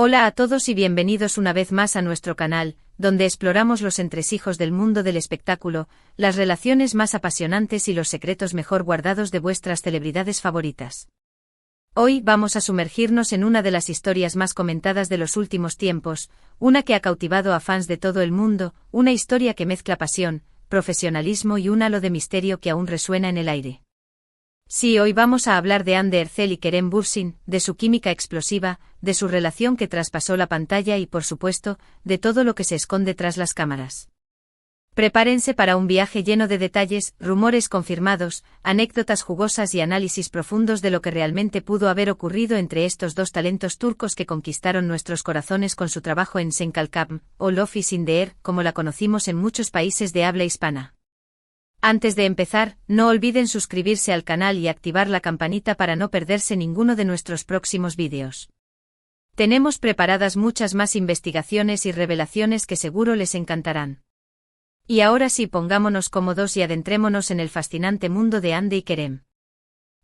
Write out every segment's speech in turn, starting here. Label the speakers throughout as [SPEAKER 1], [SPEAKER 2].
[SPEAKER 1] Hola a todos y bienvenidos una vez más a nuestro canal, donde exploramos los entresijos del mundo del espectáculo, las relaciones más apasionantes y los secretos mejor guardados de vuestras celebridades favoritas. Hoy vamos a sumergirnos en una de las historias más comentadas de los últimos tiempos, una que ha cautivado a fans de todo el mundo, una historia que mezcla pasión, profesionalismo y un halo de misterio que aún resuena en el aire. Sí, hoy vamos a hablar de Hande Erçel y Kerem Bürsin, de su química explosiva, de su relación que traspasó la pantalla y, por supuesto, de todo lo que se esconde tras las cámaras. Prepárense para un viaje lleno de detalles, rumores confirmados, anécdotas jugosas y análisis profundos de lo que realmente pudo haber ocurrido entre estos dos talentos turcos que conquistaron nuestros corazones con su trabajo en Sen Kalkam, o Love is in the Air, como la conocimos en muchos países de habla hispana. Antes de empezar, no olviden suscribirse al canal y activar la campanita para no perderse ninguno de nuestros próximos vídeos. Tenemos preparadas muchas más investigaciones y revelaciones que seguro les encantarán. Y ahora sí, pongámonos cómodos y adentrémonos en el fascinante mundo de Hande y Kerem.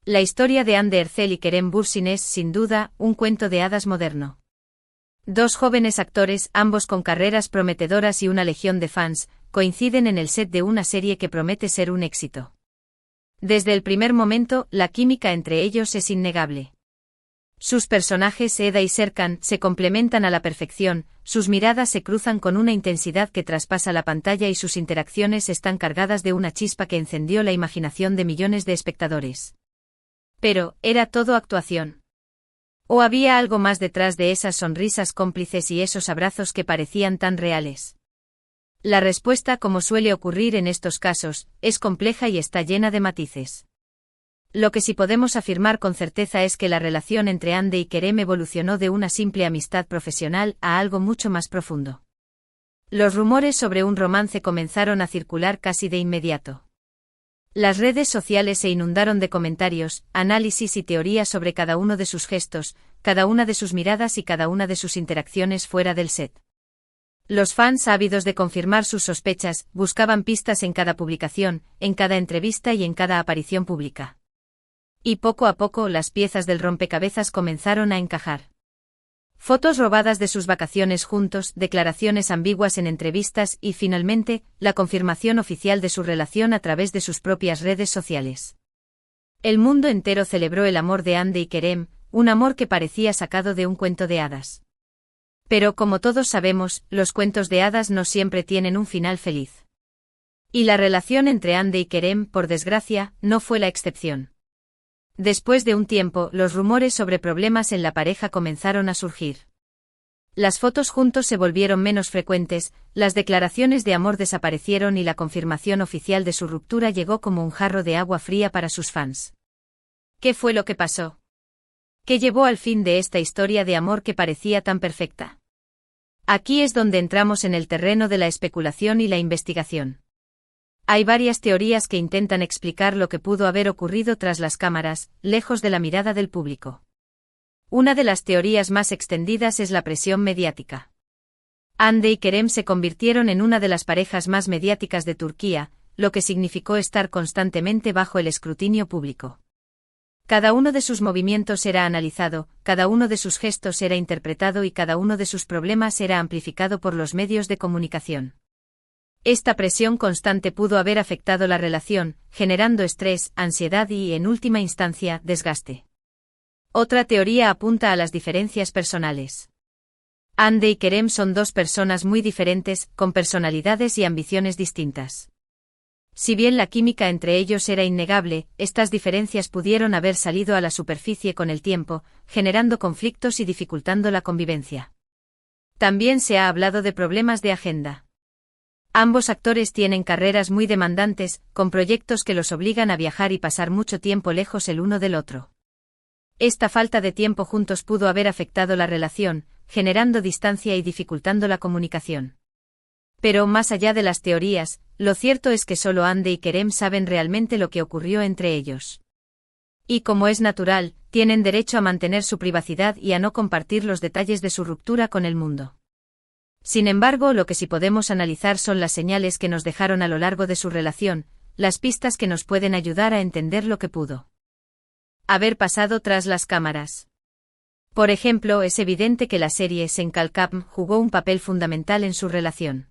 [SPEAKER 1] La historia de Hande Erçel y Kerem Bürsin es, sin duda, un cuento de hadas moderno. Dos jóvenes actores, ambos con carreras prometedoras y una legión de fans, coinciden en el set de una serie que promete ser un éxito. Desde el primer momento, la química entre ellos es innegable. Sus personajes, Eda y Serkan, se complementan a la perfección, sus miradas se cruzan con una intensidad que traspasa la pantalla y sus interacciones están cargadas de una chispa que encendió la imaginación de millones de espectadores. Pero, ¿era todo actuación? ¿O había algo más detrás de esas sonrisas cómplices y esos abrazos que parecían tan reales? La respuesta, como suele ocurrir en estos casos, es compleja y está llena de matices. Lo que sí podemos afirmar con certeza es que la relación entre Hande y Kerem evolucionó de una simple amistad profesional a algo mucho más profundo. Los rumores sobre un romance comenzaron a circular casi de inmediato. Las redes sociales se inundaron de comentarios, análisis y teorías sobre cada uno de sus gestos, cada una de sus miradas y cada una de sus interacciones fuera del set. Los fans, ávidos de confirmar sus sospechas, buscaban pistas en cada publicación, en cada entrevista y en cada aparición pública. Y poco a poco las piezas del rompecabezas comenzaron a encajar. Fotos robadas de sus vacaciones juntos, declaraciones ambiguas en entrevistas y, finalmente, la confirmación oficial de su relación a través de sus propias redes sociales. El mundo entero celebró el amor de Hande y Kerem, un amor que parecía sacado de un cuento de hadas. Pero como todos sabemos, los cuentos de hadas no siempre tienen un final feliz. Y la relación entre Hande y Kerem, por desgracia, no fue la excepción. Después de un tiempo, los rumores sobre problemas en la pareja comenzaron a surgir. Las fotos juntos se volvieron menos frecuentes, las declaraciones de amor desaparecieron y la confirmación oficial de su ruptura llegó como un jarro de agua fría para sus fans. ¿Qué fue lo que pasó? ¿Qué llevó al fin de esta historia de amor que parecía tan perfecta? Aquí es donde entramos en el terreno de la especulación y la investigación. Hay varias teorías que intentan explicar lo que pudo haber ocurrido tras las cámaras, lejos de la mirada del público. Una de las teorías más extendidas es la presión mediática. Hande y Kerem se convirtieron en una de las parejas más mediáticas de Turquía, lo que significó estar constantemente bajo el escrutinio público. Cada uno de sus movimientos era analizado, cada uno de sus gestos era interpretado y cada uno de sus problemas era amplificado por los medios de comunicación. Esta presión constante pudo haber afectado la relación, generando estrés, ansiedad y, en última instancia, desgaste. Otra teoría apunta a las diferencias personales. Hande y Kerem son dos personas muy diferentes, con personalidades y ambiciones distintas. Si bien la química entre ellos era innegable, estas diferencias pudieron haber salido a la superficie con el tiempo, generando conflictos y dificultando la convivencia. También se ha hablado de problemas de agenda. Ambos actores tienen carreras muy demandantes, con proyectos que los obligan a viajar y pasar mucho tiempo lejos el uno del otro. Esta falta de tiempo juntos pudo haber afectado la relación, generando distancia y dificultando la comunicación. Pero más allá de las teorías, lo cierto es que solo Hande y Kerem saben realmente lo que ocurrió entre ellos. Y como es natural, tienen derecho a mantener su privacidad y a no compartir los detalles de su ruptura con el mundo. Sin embargo, lo que sí podemos analizar son las señales que nos dejaron a lo largo de su relación, las pistas que nos pueden ayudar a entender lo que pudo haber pasado tras las cámaras. Por ejemplo, es evidente que la serie Senkalkam jugó un papel fundamental en su relación.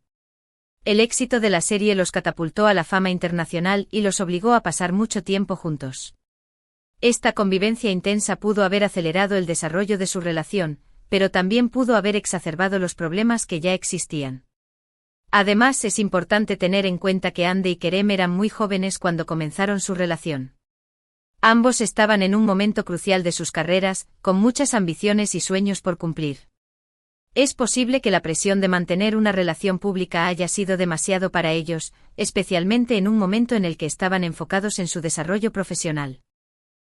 [SPEAKER 1] El éxito de la serie los catapultó a la fama internacional y los obligó a pasar mucho tiempo juntos. Esta convivencia intensa pudo haber acelerado el desarrollo de su relación, pero también pudo haber exacerbado los problemas que ya existían. Además, es importante tener en cuenta que Hande y Kerem eran muy jóvenes cuando comenzaron su relación. Ambos estaban en un momento crucial de sus carreras, con muchas ambiciones y sueños por cumplir. Es posible que la presión de mantener una relación pública haya sido demasiado para ellos, especialmente en un momento en el que estaban enfocados en su desarrollo profesional.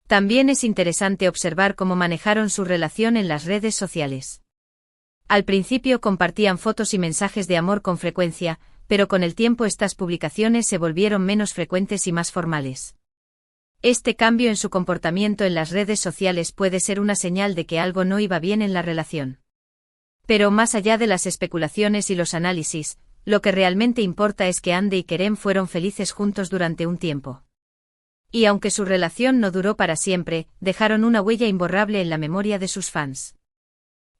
[SPEAKER 1] También es interesante observar cómo manejaron su relación en las redes sociales. Al principio compartían fotos y mensajes de amor con frecuencia, pero con el tiempo estas publicaciones se volvieron menos frecuentes y más formales. Este cambio en su comportamiento en las redes sociales puede ser una señal de que algo no iba bien en la relación. Pero más allá de las especulaciones y los análisis, lo que realmente importa es que Hande y Kerem fueron felices juntos durante un tiempo. Y aunque su relación no duró para siempre, dejaron una huella imborrable en la memoria de sus fans.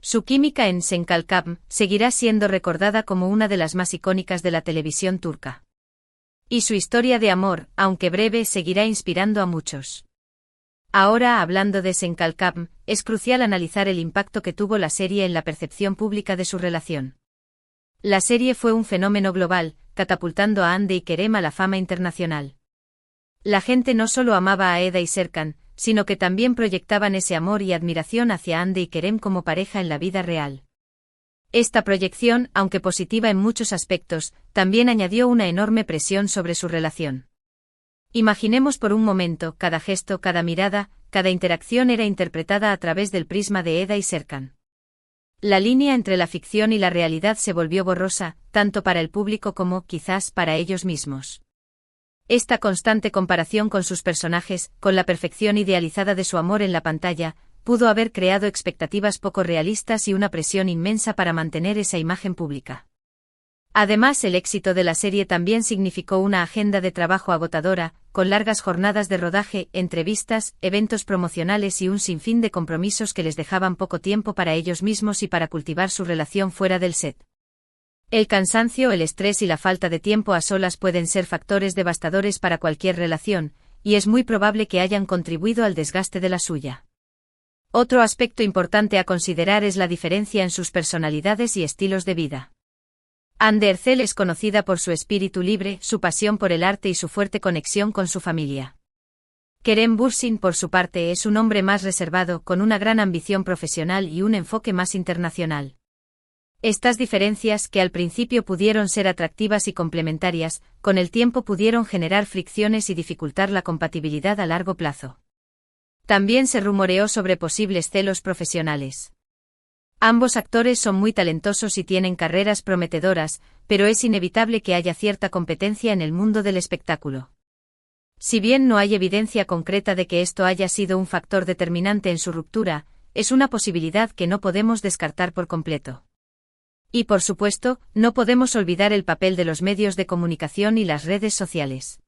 [SPEAKER 1] Su química en Senkalkam seguirá siendo recordada como una de las más icónicas de la televisión turca. Y su historia de amor, aunque breve, seguirá inspirando a muchos. Ahora, hablando de Senkalkam, es crucial analizar el impacto que tuvo la serie en la percepción pública de su relación. La serie fue un fenómeno global, catapultando a Hande y Kerem a la fama internacional. La gente no solo amaba a Eda y Serkan, sino que también proyectaban ese amor y admiración hacia Hande y Kerem como pareja en la vida real. Esta proyección, aunque positiva en muchos aspectos, también añadió una enorme presión sobre su relación. Imaginemos por un momento, cada gesto, cada mirada, cada interacción era interpretada a través del prisma de Eda y Serkan. La línea entre la ficción y la realidad se volvió borrosa, tanto para el público como, quizás, para ellos mismos. Esta constante comparación con sus personajes, con la perfección idealizada de su amor en la pantalla, pudo haber creado expectativas poco realistas y una presión inmensa para mantener esa imagen pública. Además, el éxito de la serie también significó una agenda de trabajo agotadora, con largas jornadas de rodaje, entrevistas, eventos promocionales y un sinfín de compromisos que les dejaban poco tiempo para ellos mismos y para cultivar su relación fuera del set. El cansancio, el estrés y la falta de tiempo a solas pueden ser factores devastadores para cualquier relación, y es muy probable que hayan contribuido al desgaste de la suya. Otro aspecto importante a considerar es la diferencia en sus personalidades y estilos de vida. Hande Erçel es conocida por su espíritu libre, su pasión por el arte y su fuerte conexión con su familia. Kerem Bürsin, por su parte, es un hombre más reservado, con una gran ambición profesional y un enfoque más internacional. Estas diferencias, que al principio pudieron ser atractivas y complementarias, con el tiempo pudieron generar fricciones y dificultar la compatibilidad a largo plazo. También se rumoreó sobre posibles celos profesionales. Ambos actores son muy talentosos y tienen carreras prometedoras, pero es inevitable que haya cierta competencia en el mundo del espectáculo. Si bien no hay evidencia concreta de que esto haya sido un factor determinante en su ruptura, es una posibilidad que no podemos descartar por completo. Y por supuesto, no podemos olvidar el papel de los medios de comunicación y las redes sociales.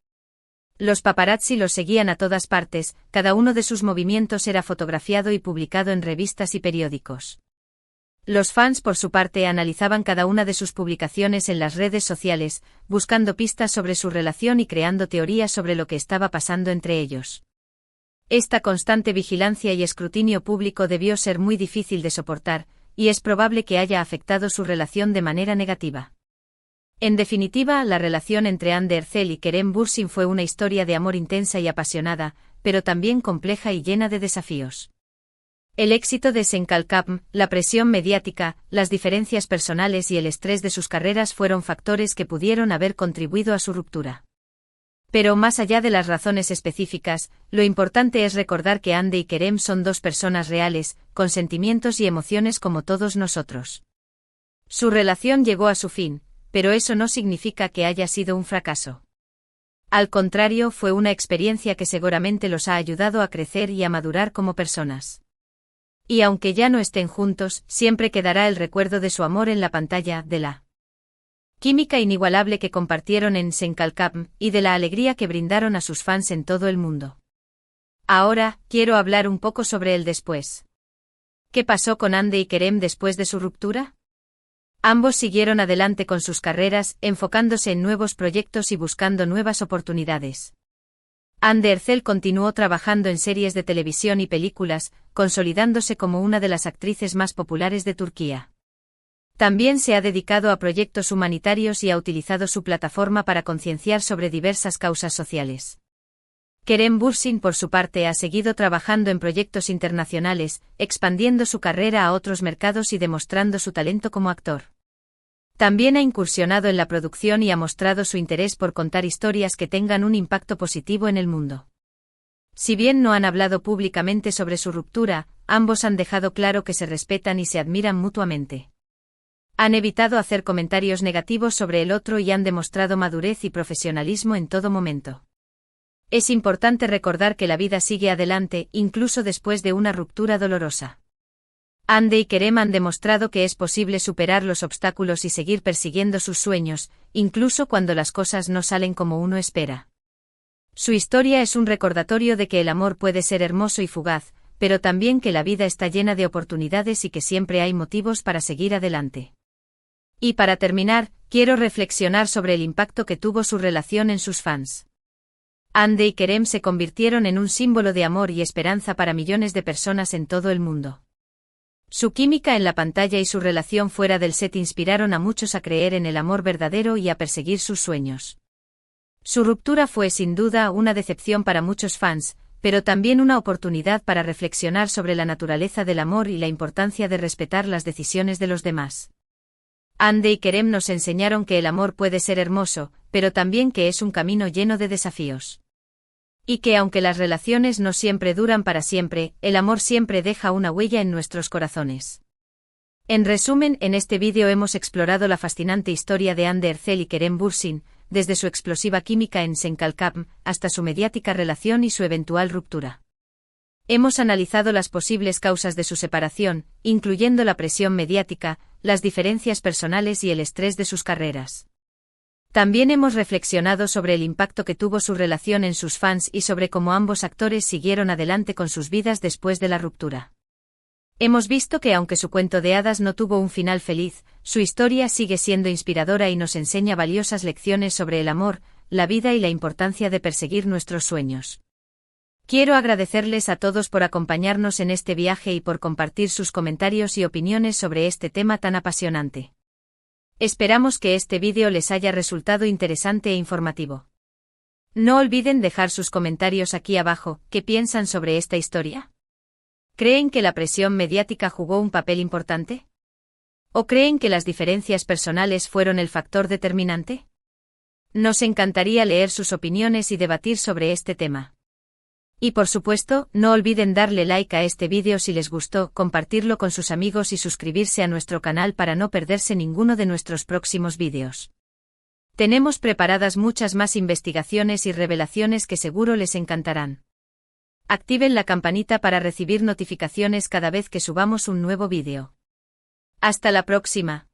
[SPEAKER 1] Los paparazzi los seguían a todas partes, cada uno de sus movimientos era fotografiado y publicado en revistas y periódicos. Los fans, por su parte, analizaban cada una de sus publicaciones en las redes sociales, buscando pistas sobre su relación y creando teorías sobre lo que estaba pasando entre ellos. Esta constante vigilancia y escrutinio público debió ser muy difícil de soportar, y es probable que haya afectado su relación de manera negativa. En definitiva, la relación entre Hande Erçel y Kerem Bürsin fue una historia de amor intensa y apasionada, pero también compleja y llena de desafíos. El éxito de Senkalkam, la presión mediática, las diferencias personales y el estrés de sus carreras fueron factores que pudieron haber contribuido a su ruptura. Pero más allá de las razones específicas, lo importante es recordar que Hande y Kerem son dos personas reales, con sentimientos y emociones como todos nosotros. Su relación llegó a su fin, pero eso no significa que haya sido un fracaso. Al contrario, fue una experiencia que seguramente los ha ayudado a crecer y a madurar como personas. Y aunque ya no estén juntos, siempre quedará el recuerdo de su amor en la pantalla, de la química inigualable que compartieron en Senkalkam, y de la alegría que brindaron a sus fans en todo el mundo. Ahora, quiero hablar un poco sobre el después. ¿Qué pasó con Hande y Kerem después de su ruptura? Ambos siguieron adelante con sus carreras, enfocándose en nuevos proyectos y buscando nuevas oportunidades. Hande Erçel continuó trabajando en series de televisión y películas, consolidándose como una de las actrices más populares de Turquía. También se ha dedicado a proyectos humanitarios y ha utilizado su plataforma para concienciar sobre diversas causas sociales. Kerem Bürsin, por su parte, ha seguido trabajando en proyectos internacionales, expandiendo su carrera a otros mercados y demostrando su talento como actor. También ha incursionado en la producción y ha mostrado su interés por contar historias que tengan un impacto positivo en el mundo. Si bien no han hablado públicamente sobre su ruptura, ambos han dejado claro que se respetan y se admiran mutuamente. Han evitado hacer comentarios negativos sobre el otro y han demostrado madurez y profesionalismo en todo momento. Es importante recordar que la vida sigue adelante, incluso después de una ruptura dolorosa. Hande y Kerem han demostrado que es posible superar los obstáculos y seguir persiguiendo sus sueños, incluso cuando las cosas no salen como uno espera. Su historia es un recordatorio de que el amor puede ser hermoso y fugaz, pero también que la vida está llena de oportunidades y que siempre hay motivos para seguir adelante. Y para terminar, quiero reflexionar sobre el impacto que tuvo su relación en sus fans. Hande y Kerem se convirtieron en un símbolo de amor y esperanza para millones de personas en todo el mundo. Su química en la pantalla y su relación fuera del set inspiraron a muchos a creer en el amor verdadero y a perseguir sus sueños. Su ruptura fue sin duda una decepción para muchos fans, pero también una oportunidad para reflexionar sobre la naturaleza del amor y la importancia de respetar las decisiones de los demás. Hande y Kerem nos enseñaron que el amor puede ser hermoso, pero también que es un camino lleno de desafíos. Y que aunque las relaciones no siempre duran para siempre, el amor siempre deja una huella en nuestros corazones. En resumen, en este vídeo hemos explorado la fascinante historia de Hande Erçel y Kerem Bürsin, desde su explosiva química en Senkalkam, hasta su mediática relación y su eventual ruptura. Hemos analizado las posibles causas de su separación, incluyendo la presión mediática, las diferencias personales y el estrés de sus carreras. También hemos reflexionado sobre el impacto que tuvo su relación en sus fans y sobre cómo ambos actores siguieron adelante con sus vidas después de la ruptura. Hemos visto que aunque su cuento de hadas no tuvo un final feliz, su historia sigue siendo inspiradora y nos enseña valiosas lecciones sobre el amor, la vida y la importancia de perseguir nuestros sueños. Quiero agradecerles a todos por acompañarnos en este viaje y por compartir sus comentarios y opiniones sobre este tema tan apasionante. Esperamos que este vídeo les haya resultado interesante e informativo. No olviden dejar sus comentarios aquí abajo. ¿Qué piensan sobre esta historia? ¿Creen que la presión mediática jugó un papel importante? ¿O creen que las diferencias personales fueron el factor determinante? Nos encantaría leer sus opiniones y debatir sobre este tema. Y por supuesto, no olviden darle like a este vídeo si les gustó, compartirlo con sus amigos y suscribirse a nuestro canal para no perderse ninguno de nuestros próximos vídeos. Tenemos preparadas muchas más investigaciones y revelaciones que seguro les encantarán. Activen la campanita para recibir notificaciones cada vez que subamos un nuevo vídeo. Hasta la próxima.